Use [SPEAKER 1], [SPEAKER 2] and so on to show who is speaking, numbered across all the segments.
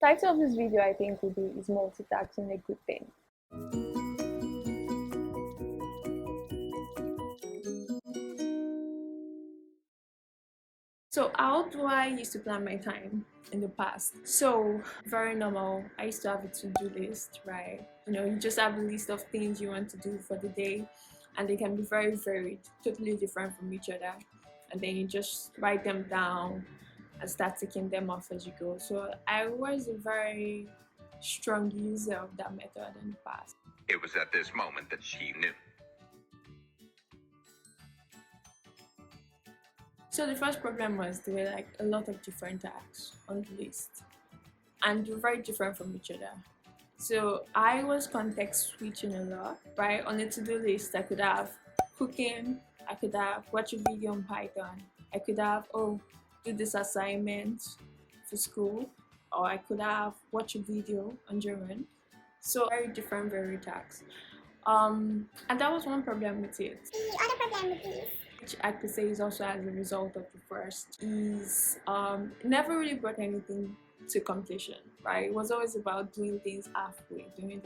[SPEAKER 1] Title of this video I think will be Is Multitasking a Good Thing? So how do I used to plan my time in the past? So very normal. I used to have a to-do list, right? You just have a list of things you want to do for the day, and they can be very varied, totally different from each other. And then you just write them down and start ticking them off as you go. So I was a very strong user of that method in the past.
[SPEAKER 2] It was at this moment that she knew.
[SPEAKER 1] So the first problem was there were like a lot of different tasks on the list, and they're very different from each other. So I was context switching a lot, right? On the to-do list, I could have cooking, I could have watch a video on Python, I could have do this assignment for school, or I could have watch a video on German. So very different, very tasks. And that was one problem with it.
[SPEAKER 3] The other problem with this,
[SPEAKER 1] Which I could say is also as a result of the first, is never really brought anything to completion, right? It was always about doing things halfway, doing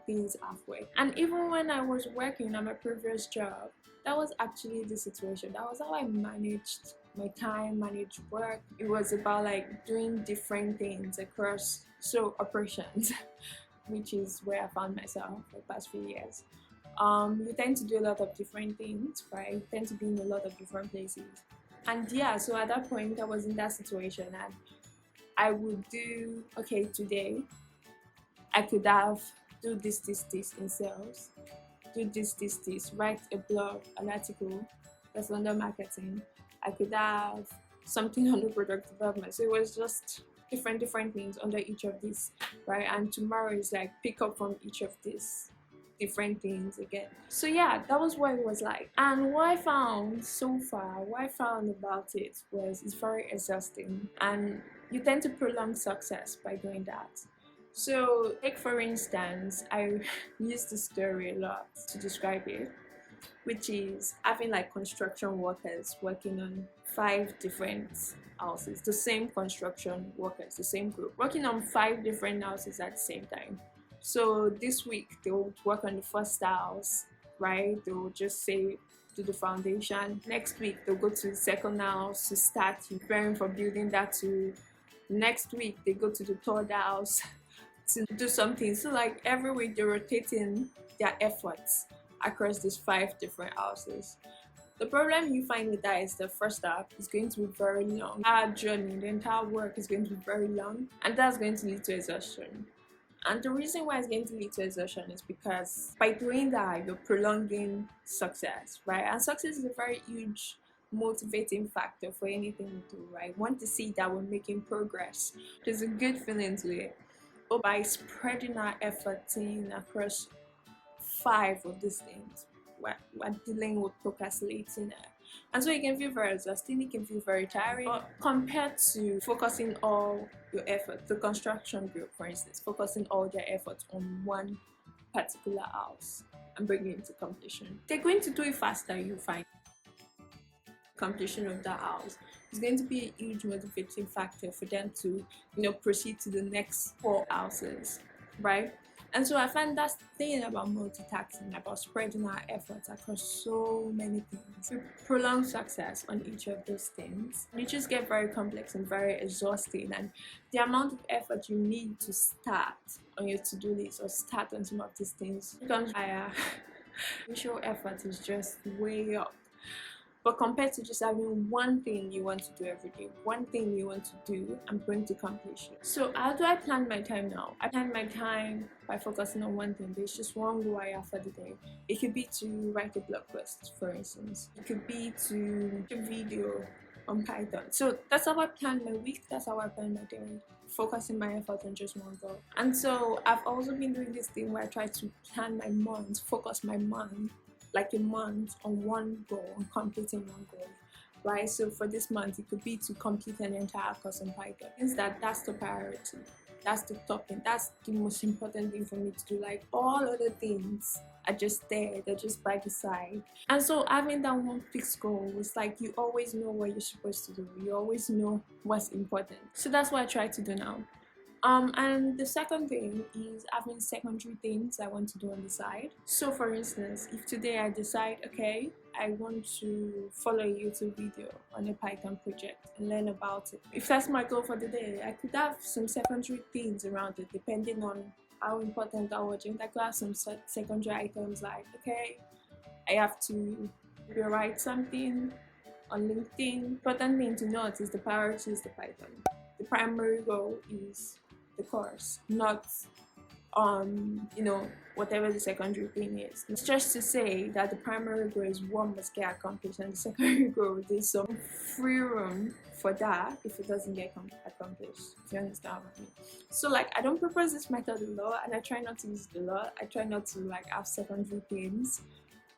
[SPEAKER 1] things halfway. And even when I was working on my previous job, that was actually the situation. That was how I managed my time, managed work. It was about like doing different things across operations, which is where I found myself for the past few years. You tend to do a lot of different things, right? You tend to be in a lot of different places. And yeah, so at that point I was in that situation, and I would do, okay, today I could have do this in sales, do this, write a blog, an article that's under marketing. I could have something under product development. So it was just different things under each of these, right? And tomorrow is like pick up from each of these different things again. So yeah, that was what it was like. And what I found so far, what I found about it was it's very exhausting, and you tend to prolong success by doing that. So like for instance, I use the story a lot to describe it, which is having like construction workers working on 5 different houses, the same construction workers, the same group, working on 5 different houses at the same time. So this week they will work on the first house, right? They will just say do the foundation. Next week they'll go to the second house to start preparing for building that too. Next week they go to the third house to do something. So like every week they're rotating their efforts across these 5 different houses. The problem you find with that is the first step is going to be very long. Our journey, the entire work is going to be very long, and that's going to lead to exhaustion. And the reason why it's going to lead to exhaustion is because by doing that, you're prolonging success, right? And success is a very huge motivating factor for anything we do, right? Want to see that we're making progress. There's a good feeling to it. But by spreading our efforts in across 5 of these things, we're dealing with procrastinating. And so it can feel very exhausting, it can feel very tiring. But compared to focusing all your effort, the construction group for instance, focusing all their efforts on one particular house and bringing it to completion, they're going to do it faster. You find completion of that house is going to be a huge motivating factor for them to proceed to the next 4 houses, right? And so I find that thing about multitasking, about spreading our efforts across so many things, we prolong success on each of those things. And it just get very complex and very exhausting, and the amount of effort you need to start on your to-do list or start on some of these things becomes higher. Initial effort is just way up. But compared to just having one thing you want to do every day, one thing you want to do and bring to completion. So how do I plan my time now? I plan my time by focusing on one thing. There's just one goal I have for the day. It could be to write a blog post, for instance. It could be to make a video on Python. So that's how I plan my week, that's how I plan my day. Focusing my effort on just one goal. And so I've also been doing this thing where I try to plan my month, focus my month, like a month on one goal, on completing one goal, right? So for this month, it could be to complete an entire course on Python. Means that's the priority, that's the top thing, that's the most important thing for me to do. Like all other things are just there, they're just by the side. And so having that one fixed goal is like you always know what you're supposed to do, you always know what's important. So that's what I try to do now. And the second thing is having secondary things I want to do on the side. So for instance, if today I decide, okay, I want to follow a YouTube video on a Python project and learn about it. If that's my goal for the day, I could have some secondary things around it depending on how important I'm watching. I could have some secondary items like, okay, I have to rewrite something on LinkedIn. Important thing to note is the priority is the Python. The primary goal is the course, not whatever the secondary thing is. It's just to say that the primary goal is what must get accomplished, and the secondary goal, there's some free room for that if it doesn't get accomplished. If you understand what I mean. So like, I don't propose this method a lot, and I try not to use it a lot. I try not to like have secondary things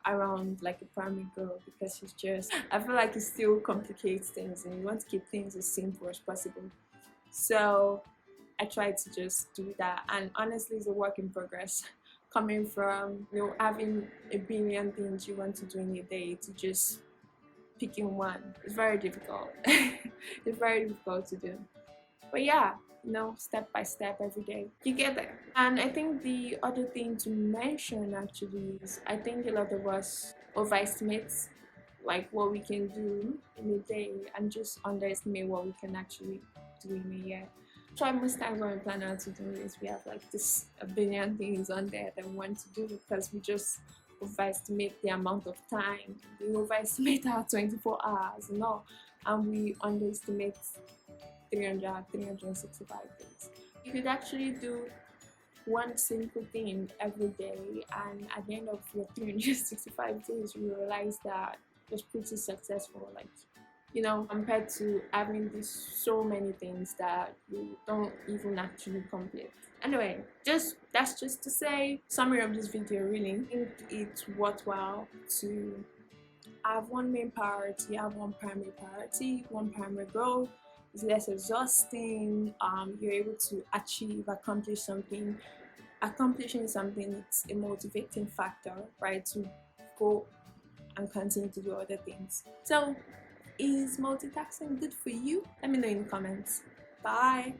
[SPEAKER 1] around like a primary goal, because it's just, I feel like it still complicates things and you want to keep things as simple as possible. So I try to just do that, and honestly it's a work in progress. Coming from having a billion things you want to do in a day to just picking one, it's very difficult. It's very difficult to do, but yeah, step by step, every day you get there. And I think the other thing to mention actually is, I think a lot of us overestimate like what we can do in a day and just underestimate what we can actually do in a year. So most times when we plan out to do this, we have like a billion things on there that we want to do, because we just overestimate the amount of time. We overestimate our 24 hours and all, and we underestimate 365 days. You could actually do one simple thing every day, and at the end of your 365 days you realize that it was pretty successful, like compared to having these so many things that you don't even actually complete. Anyway, that's just to say, summary of this video, really, I think it's worthwhile to have one main priority, have one primary priority, one primary goal. It's less exhausting. You're able to accomplish something. Accomplishing something, it's a motivating factor, right, to go and continue to do other things. So is multitasking good for you? Let me know in the comments. Bye.